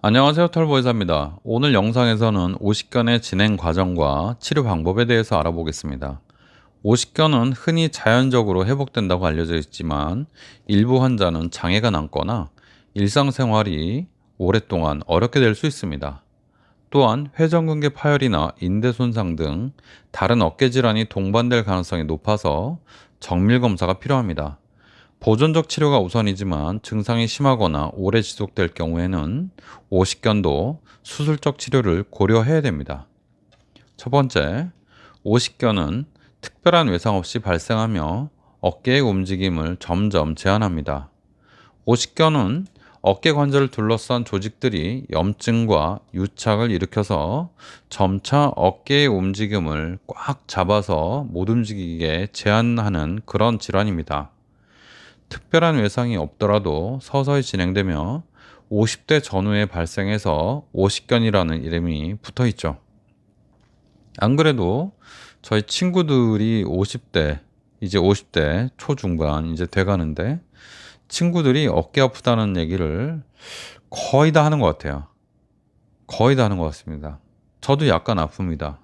안녕하세요, 털보이사입니다. 오늘 영상에서는 오십견의 진행 과정과 치료 방법에 대해서 알아보겠습니다. 오십견은 흔히 자연적으로 회복된다고 알려져 있지만 일부 환자는 장애가 남거나 일상생활이 오랫동안 어렵게 될 수 있습니다. 또한 회전근개 파열이나 인대 손상 등 다른 어깨 질환이 동반될 가능성이 높아서 정밀 검사가 필요합니다. 보존적 치료가 우선이지만 증상이 심하거나 오래 지속될 경우에는 오십견도 수술적 치료를 고려해야 됩니다. 첫 번째, 오십견은 특별한 외상 없이 발생하며 어깨의 움직임을 점점 제한합니다. 오십견은 어깨 관절을 둘러싼 조직들이 염증과 유착을 일으켜서 점차 어깨의 움직임을 꽉 잡아서 못 움직이게 제한하는 그런 질환입니다. 특별한 외상이 없더라도 서서히 진행되며 50대 전후에 발생해서 오십견이라는 이름이 붙어 있죠. 안 그래도 저희 친구들이 50대, 이제 50대 초중반 이제 돼가는데 친구들이 어깨 아프다는 얘기를 거의 다 하는 것 같아요. 거의 다 하는 것 같습니다. 저도 약간 아픕니다.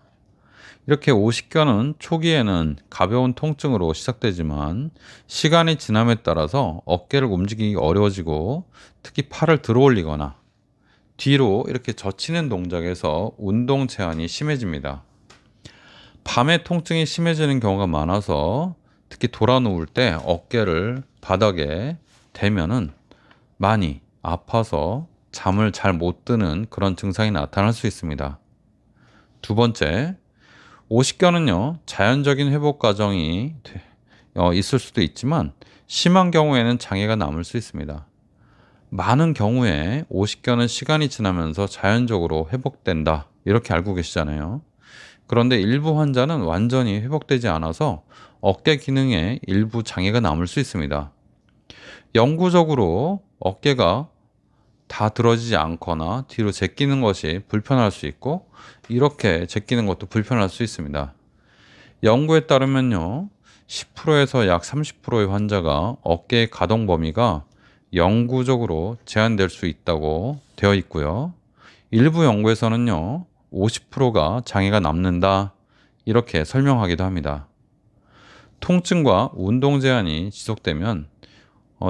이렇게 오십견은 초기에는 가벼운 통증으로 시작되지만 시간이 지남에 따라서 어깨를 움직이기 어려워지고 특히 팔을 들어 올리거나 뒤로 이렇게 젖히는 동작에서 운동 제한이 심해집니다. 밤에 통증이 심해지는 경우가 많아서 특히 돌아 누울 때 어깨를 바닥에 대면은 많이 아파서 잠을 잘 못 드는 그런 증상이 나타날 수 있습니다. 두 번째, 오십견은요, 자연적인 회복 과정이 있을 수도 있지만 심한 경우에는 장애가 남을 수 있습니다. 많은 경우에 오십견은 시간이 지나면서 자연적으로 회복된다, 이렇게 알고 계시잖아요. 그런데 일부 환자는 완전히 회복되지 않아서 어깨 기능에 일부 장애가 남을 수 있습니다. 영구적으로 어깨가 다 들어지지 않거나 뒤로 제끼는 것이 불편할 수 있고 이렇게 제끼는 것도 불편할 수 있습니다. 연구에 따르면요, 10%에서 약 30%의 환자가 어깨의 가동 범위가 영구적으로 제한될 수 있다고 되어 있고요. 일부 연구에서는요, 50%가 장애가 남는다, 이렇게 설명하기도 합니다. 통증과 운동 제한이 지속되면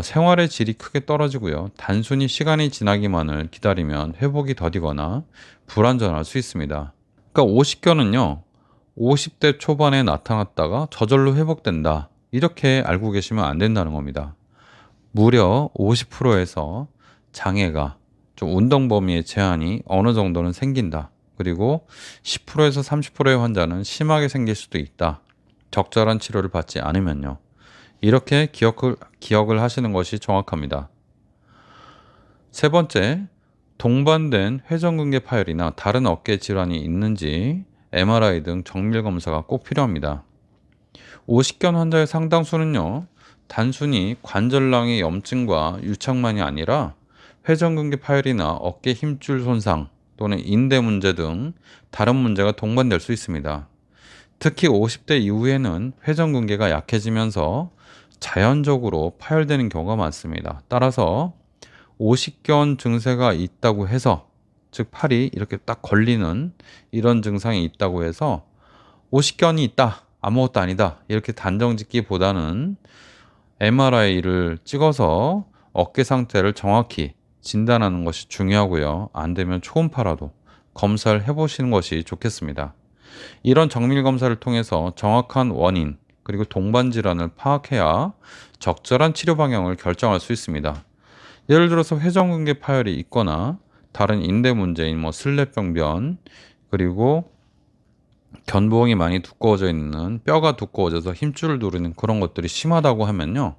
생활의 질이 크게 떨어지고요. 단순히 시간이 지나기만을 기다리면 회복이 더디거나 불완전할 수 있습니다. 그러니까 오십견은요, 50대 초반에 나타났다가 저절로 회복된다, 이렇게 알고 계시면 안 된다는 겁니다. 무려 50%에서 장애가 좀 운동 범위의 제한이 어느 정도는 생긴다. 그리고 10%에서 30%의 환자는 심하게 생길 수도 있다. 적절한 치료를 받지 않으면요. 이렇게 기억을 하시는 것이 정확합니다. 세 번째, 동반된 회전근개 파열이나 다른 어깨 질환이 있는지 MRI 등 정밀 검사가 꼭 필요합니다. 오십견 환자의 상당수는요, 단순히 관절낭의 염증과 유착만이 아니라 회전근개 파열이나 어깨 힘줄 손상 또는 인대 문제 등 다른 문제가 동반될 수 있습니다. 특히 50대 이후에는 회전근개가 약해지면서 자연적으로 파열되는 경우가 많습니다. 따라서 오십견 증세가 있다고 해서, 즉 팔이 이렇게 딱 걸리는 이런 증상이 있다고 해서 오십견이 있다, 아무것도 아니다, 이렇게 단정 짓기보다는 MRI를 찍어서 어깨 상태를 정확히 진단하는 것이 중요하고요. 안 되면 초음파라도 검사를 해보시는 것이 좋겠습니다. 이런 정밀 검사를 통해서 정확한 원인 그리고 동반 질환을 파악해야 적절한 치료 방향을 결정할 수 있습니다. 예를 들어서 회전근개 파열이 있거나 다른 인대 문제인 슬랩병변, 그리고 견봉이 많이 두꺼워져 있는, 뼈가 두꺼워져서 힘줄을 누르는 그런 것들이 심하다고 하면요,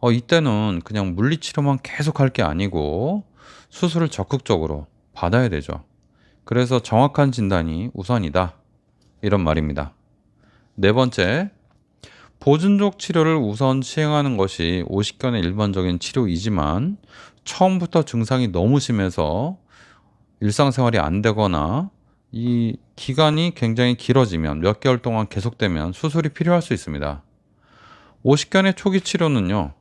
이때는 그냥 물리치료만 계속 할 게 아니고 수술을 적극적으로 받아야 되죠. 그래서 정확한 진단이 우선이다, 이런 말입니다. 네 번째, 보존적 치료를 우선 시행하는 것이 오십견의 일반적인 치료이지만 처음부터 증상이 너무 심해서 일상생활이 안 되거나 이 기간이 굉장히 길어지면, 몇 개월 동안 계속되면 수술이 필요할 수 있습니다. 오십견의 초기 치료는요,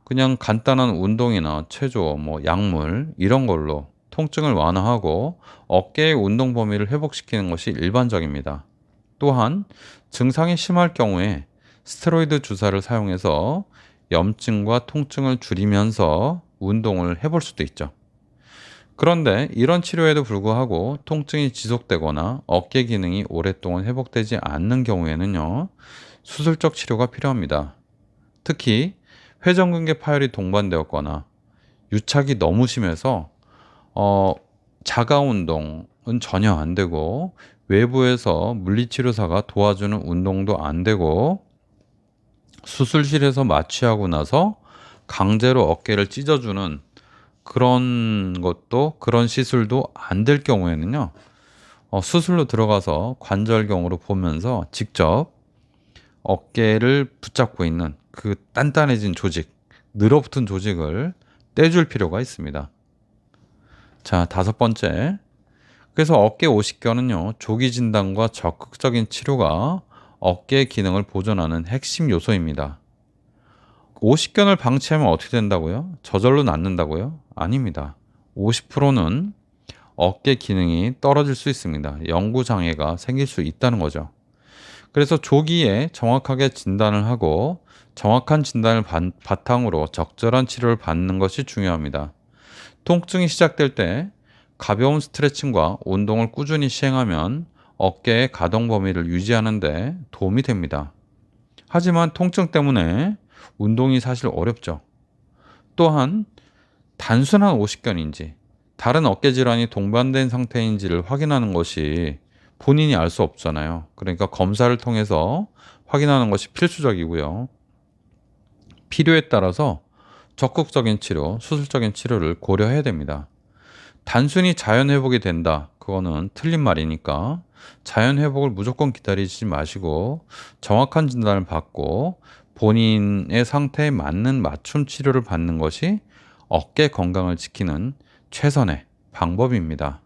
그냥 간단한 운동이나 체조, 약물 이런 걸로 통증을 완화하고 어깨의 운동 범위를 회복시키는 것이 일반적입니다. 또한 증상이 심할 경우에 스테로이드 주사를 사용해서 염증과 통증을 줄이면서 운동을 해볼 수도 있죠. 그런데 이런 치료에도 불구하고 통증이 지속되거나 어깨 기능이 오랫동안 회복되지 않는 경우에는요, 수술적 치료가 필요합니다. 특히 회전근개 파열이 동반되었거나 유착이 너무 심해서 어, 자가 운동은 전혀 안 되고 외부에서 물리치료사가 도와주는 운동도 안 되고 수술실에서 마취하고 나서 강제로 어깨를 찢어주는 그런 시술도 안 될 경우에는요, 수술로 들어가서 관절경으로 보면서 직접 어깨를 붙잡고 있는 그 단단해진 조직, 늘어붙은 조직을 떼줄 필요가 있습니다. 자, 다섯 번째. 그래서 어깨 오십견은요, 조기 진단과 적극적인 치료가 어깨의 기능을 보존하는 핵심 요소입니다. 오십견을 방치하면 어떻게 된다고요? 저절로 낫는다고요? 아닙니다. 50%는 어깨 기능이 떨어질 수 있습니다. 영구 장애가 생길 수 있다는 거죠. 그래서 조기에 정확하게 진단을 하고 정확한 진단을 바탕으로 적절한 치료를 받는 것이 중요합니다. 통증이 시작될 때 가벼운 스트레칭과 운동을 꾸준히 시행하면 어깨의 가동 범위를 유지하는 데 도움이 됩니다. 하지만 통증 때문에 운동이 사실 어렵죠. 또한 단순한 오십견인지 다른 어깨 질환이 동반된 상태인지를 확인하는 것이 본인이 알 수 없잖아요. 그러니까 검사를 통해서 확인하는 것이 필수적이고요. 필요에 따라서 적극적인 치료, 수술적인 치료를 고려해야 됩니다. 단순히 자연 회복이 된다. 그거는 틀린 말이니까 자연 회복을 무조건 기다리지 마시고 정확한 진단을 받고 본인의 상태에 맞는 맞춤 치료를 받는 것이 어깨 건강을 지키는 최선의 방법입니다.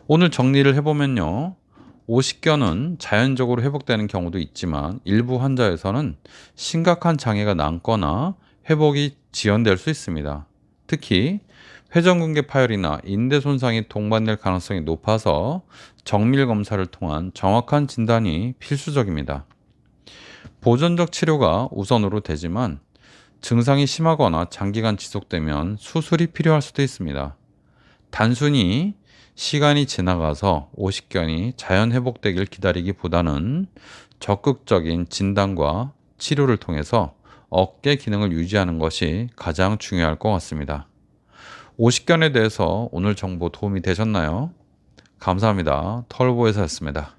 오늘 정리를 해보면요. 오십견은 자연적으로 회복되는 경우도 있지만 일부 환자에서는 심각한 장애가 남거나 회복이 지연될 수 있습니다. 특히 회전근개 파열이나 인대 손상이 동반될 가능성이 높아서 정밀 검사를 통한 정확한 진단이 필수적입니다. 보존적 치료가 우선으로 되지만 증상이 심하거나 장기간 지속되면 수술이 필요할 수도 있습니다. 단순히 시간이 지나가서 오십견이 자연 회복되길 기다리기보다는 적극적인 진단과 치료를 통해서 어깨 기능을 유지하는 것이 가장 중요할 것 같습니다. 오십견에 대해서 오늘 정보 도움이 되셨나요? 감사합니다. 털보에서였습니다.